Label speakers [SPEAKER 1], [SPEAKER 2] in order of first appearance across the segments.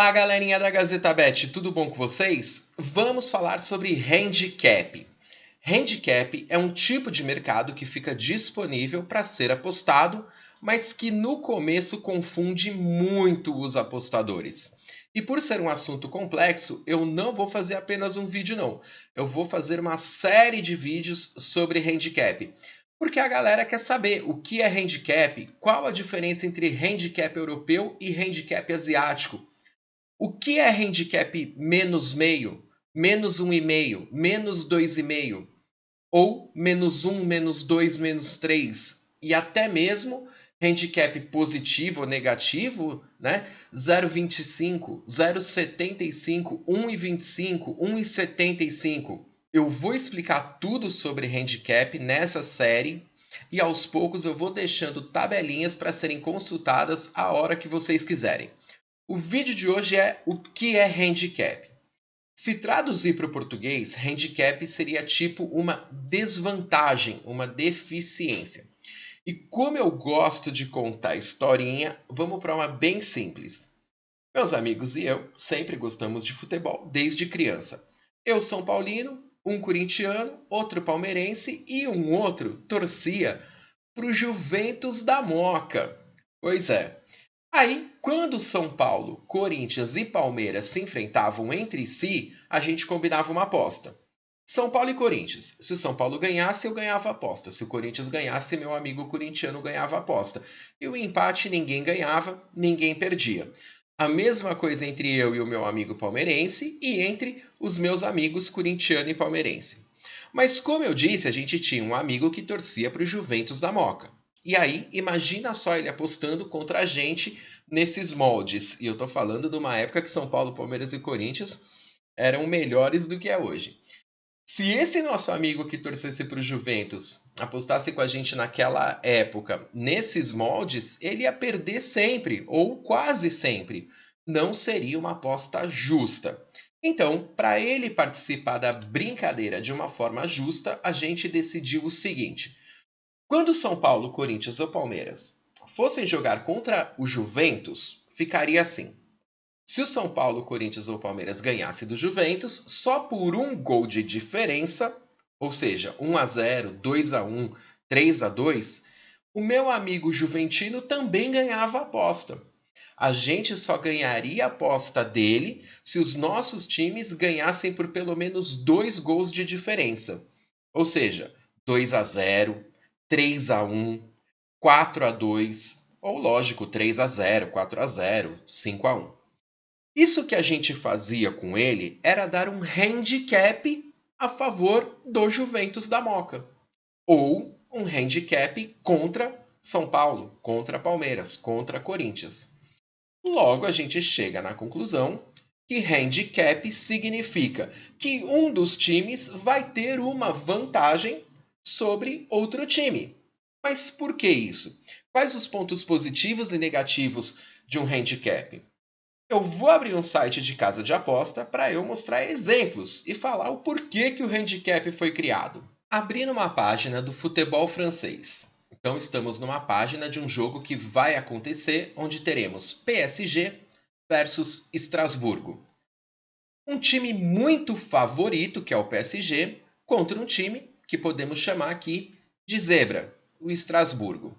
[SPEAKER 1] Olá, galerinha da Gazeta Bet, tudo bom com vocês? Vamos falar sobre handicap. Handicap é um tipo de mercado que fica disponível para ser apostado, mas que no começo confunde muito os apostadores. E por ser um assunto complexo, eu não vou fazer apenas um vídeo não. Eu vou fazer uma série de vídeos sobre handicap. Porque a galera quer saber o que é handicap, qual a diferença entre handicap europeu e handicap asiático. O que é handicap menos meio, menos 1,5, menos 2,5, ou menos 1, menos 2, menos 3, e até mesmo handicap positivo ou negativo, né? 0,25, 0,75, 1,25, 1,75. Eu vou explicar tudo sobre handicap nessa série e aos poucos eu vou deixando tabelinhas para serem consultadas a hora que vocês quiserem. O vídeo de hoje é o que é handicap. Se traduzir para o português, handicap seria tipo uma desvantagem, uma deficiência. E como eu gosto de contar historinha, vamos para uma bem simples. Meus amigos e eu sempre gostamos de futebol desde criança. Eu São Paulino, um corintiano, outro palmeirense e um outro torcia para o Juventus da Moca. Pois é. Aí, quando São Paulo, Corinthians e Palmeiras se enfrentavam entre si, a gente combinava uma aposta. São Paulo e Corinthians. Se o São Paulo ganhasse, eu ganhava a aposta. Se o Corinthians ganhasse, meu amigo corintiano ganhava a aposta. E o empate, ninguém ganhava, ninguém perdia. A mesma coisa entre eu e o meu amigo palmeirense e entre os meus amigos corintiano e palmeirense. Mas como eu disse, a gente tinha um amigo que torcia para o Juventus da Moca. E aí, imagina só ele apostando contra a gente nesses moldes. E eu tô falando de uma época que São Paulo, Palmeiras e Corinthians eram melhores do que é hoje. Se esse nosso amigo que torcesse para o Juventus apostasse com a gente naquela época nesses moldes, ele ia perder sempre, ou quase sempre. Não seria uma aposta justa. Então, para ele participar da brincadeira de uma forma justa, a gente decidiu o seguinte. Quando São Paulo, Corinthians ou Palmeiras fossem jogar contra o Juventus, ficaria assim. Se o São Paulo, Corinthians ou Palmeiras ganhasse do Juventus, só por um gol de diferença, ou seja, 1-0, 2-1, 3-2, o meu amigo juventino também ganhava a aposta. A gente só ganharia a aposta dele se os nossos times ganhassem por pelo menos 2 gols de diferença. Ou seja, 2-0, 3-1, 4-2, ou lógico, 3-0, 4-0, 5-1. Isso que a gente fazia com ele era dar um handicap a favor do Juventus da Moca. Ou um handicap contra São Paulo, contra Palmeiras, contra Corinthians. Logo, a gente chega na conclusão que handicap significa que um dos times vai ter uma vantagem sobre outro time. Mas por que isso? Quais os pontos positivos e negativos de um handicap? Eu vou abrir um site de casa de aposta para eu mostrar exemplos e falar o porquê que o handicap foi criado. Abri numa página do futebol francês. Então estamos numa página de um jogo que vai acontecer, onde teremos PSG versus Estrasburgo. Um time muito favorito, que é o PSG, contra um time que podemos chamar aqui de zebra, o Estrasburgo.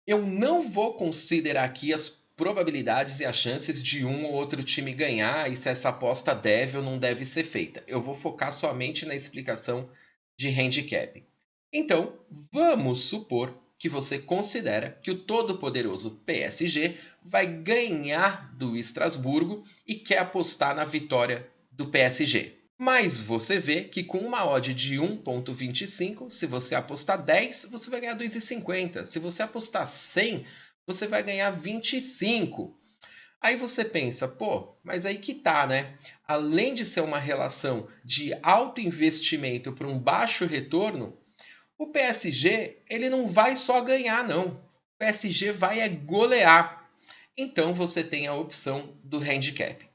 [SPEAKER 1] Eu não vou considerar aqui as probabilidades e as chances de um ou outro time ganhar e se essa aposta deve ou não deve ser feita. Eu vou focar somente na explicação de handicap. Então, vamos supor que você considera que o todo-poderoso PSG vai ganhar do Estrasburgo e quer apostar na vitória do PSG. Mas você vê que com uma odd de 1,25, se você apostar 10, você vai ganhar 2,50. Se você apostar 100, você vai ganhar 25. Aí você pensa, pô, mas aí que tá, né? Além de ser uma relação de alto investimento para um baixo retorno, o PSG ele não vai só ganhar, não. O PSG vai golear. Então você tem a opção do handicap.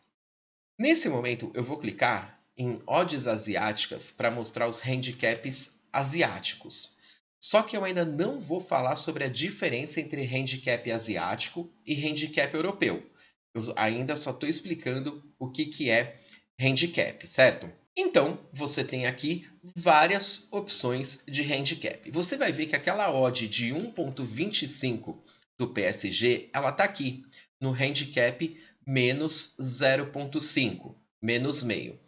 [SPEAKER 1] Nesse momento eu vou clicar em odds asiáticas para mostrar os handicaps asiáticos. Só que eu ainda não vou falar sobre a diferença entre handicap asiático e handicap europeu. Eu ainda só estou explicando o que é handicap, certo? Então, você tem aqui várias opções de handicap. Você vai ver que aquela odd de 1,25 do PSG, ela está aqui no handicap menos 0,5, menos meio.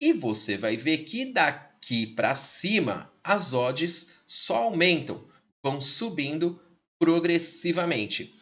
[SPEAKER 1] E você vai ver que daqui para cima as odds só aumentam, vão subindo progressivamente.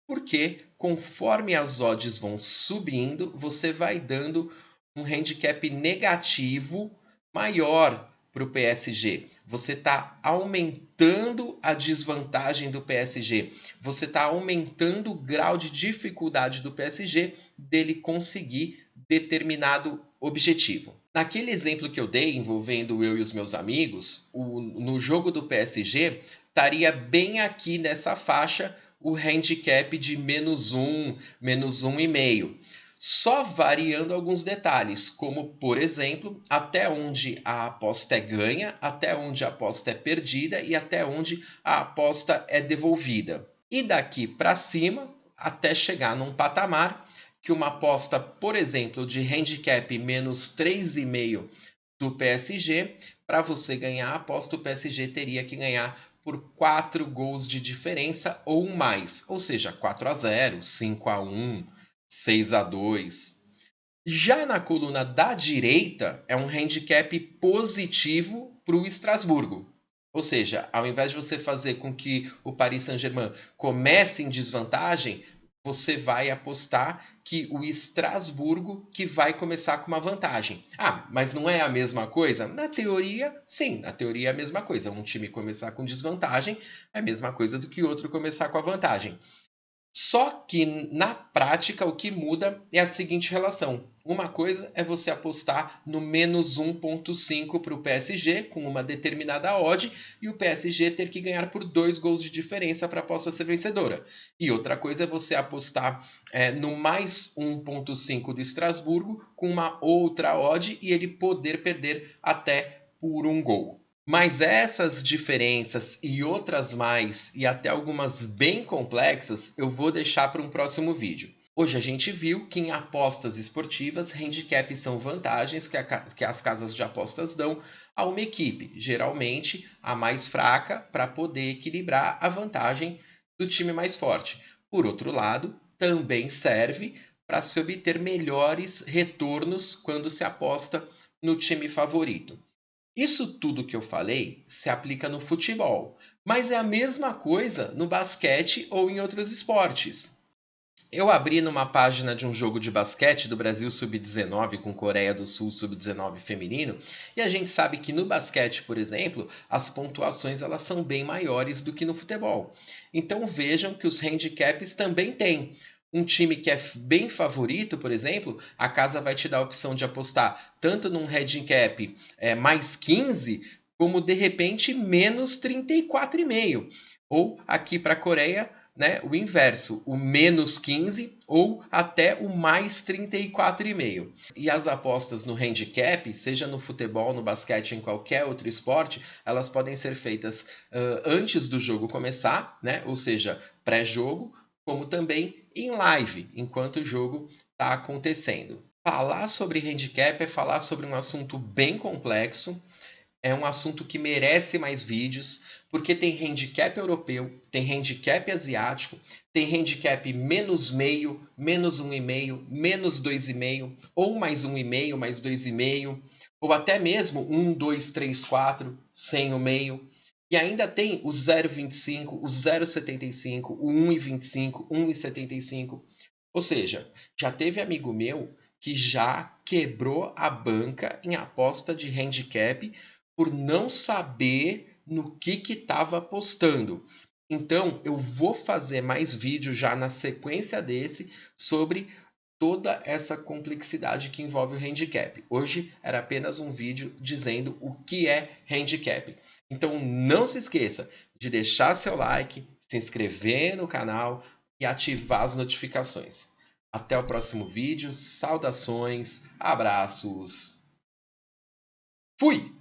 [SPEAKER 1] Porque conforme as odds vão subindo, você vai dando um handicap negativo maior para o PSG. Você está aumentando a desvantagem do PSG. Você está aumentando o grau de dificuldade do PSG dele conseguir determinado objetivo. Naquele exemplo que eu dei envolvendo eu e os meus amigos, no jogo do PSG estaria bem aqui nessa faixa o handicap de menos 1, menos 1,5. Só variando alguns detalhes, como, por exemplo, até onde a aposta é ganha, até onde a aposta é perdida e até onde a aposta é devolvida. E daqui para cima, até chegar num patamar que uma aposta, por exemplo, de handicap menos 3,5 do PSG, para você ganhar a aposta, o PSG teria que ganhar por 4 gols de diferença ou mais, ou seja, 4-0, 5-1, 6-2. Já na coluna da direita, é um handicap positivo para o Estrasburgo. Ou seja, ao invés de você fazer com que o Paris Saint-Germain comece em desvantagem, você vai apostar que o Estrasburgo que vai começar com uma vantagem. Ah, mas não é a mesma coisa? Na teoria, sim, na teoria é a mesma coisa. Um time começar com desvantagem é a mesma coisa do que outro começar com a vantagem. Só que na prática o que muda é a seguinte relação. Uma coisa é você apostar no menos 1,5 para o PSG com uma determinada odd e o PSG ter que ganhar por 2 gols de diferença para a aposta ser vencedora. E outra coisa é você apostar no mais 1,5 do Estrasburgo com uma outra odd e ele poder perder até por 1 gol. Mas essas diferenças e outras mais, e até algumas bem complexas, eu vou deixar para um próximo vídeo. Hoje a gente viu que em apostas esportivas, handicaps são vantagens que as casas de apostas dão a uma equipe, geralmente a mais fraca, para poder equilibrar a vantagem do time mais forte. Por outro lado, também serve para se obter melhores retornos quando se aposta no time favorito. Isso tudo que eu falei se aplica no futebol, mas é a mesma coisa no basquete ou em outros esportes. Eu abri numa página de um jogo de basquete do Brasil Sub-19 com Coreia do Sul Sub-19 feminino, e a gente sabe que no basquete, por exemplo, as pontuações elas são bem maiores do que no futebol. Então vejam que os handicaps também têm. Um time que é bem favorito, por exemplo, a casa vai te dar a opção de apostar tanto num handicap mais 15, como de repente menos 34,5. Ou aqui para a Coreia, né, o inverso, o menos 15 ou até o mais 34,5. E as apostas no handicap, seja no futebol, no basquete, em qualquer outro esporte, elas podem ser feitas antes do jogo começar, né, ou seja, pré-jogo, como também em live, enquanto o jogo está acontecendo. Falar sobre handicap é falar sobre um assunto bem complexo, é um assunto que merece mais vídeos, porque tem handicap europeu, tem handicap asiático, tem handicap menos meio, menos 1,5, menos 2,5, ou mais 1,5, mais 2,5, ou até mesmo 1, 2, 3, 4, sem o meio. E ainda tem o 0,25, o 0,75, o 1,25, 1,75. Ou seja, já teve amigo meu que já quebrou a banca em aposta de handicap por não saber no que estava apostando. Então, eu vou fazer mais vídeos já na sequência desse sobre toda essa complexidade que envolve o handicap. Hoje era apenas um vídeo dizendo o que é handicap. Então não se esqueça de deixar seu like, se inscrever no canal e ativar as notificações. Até o próximo vídeo, saudações, abraços, fui!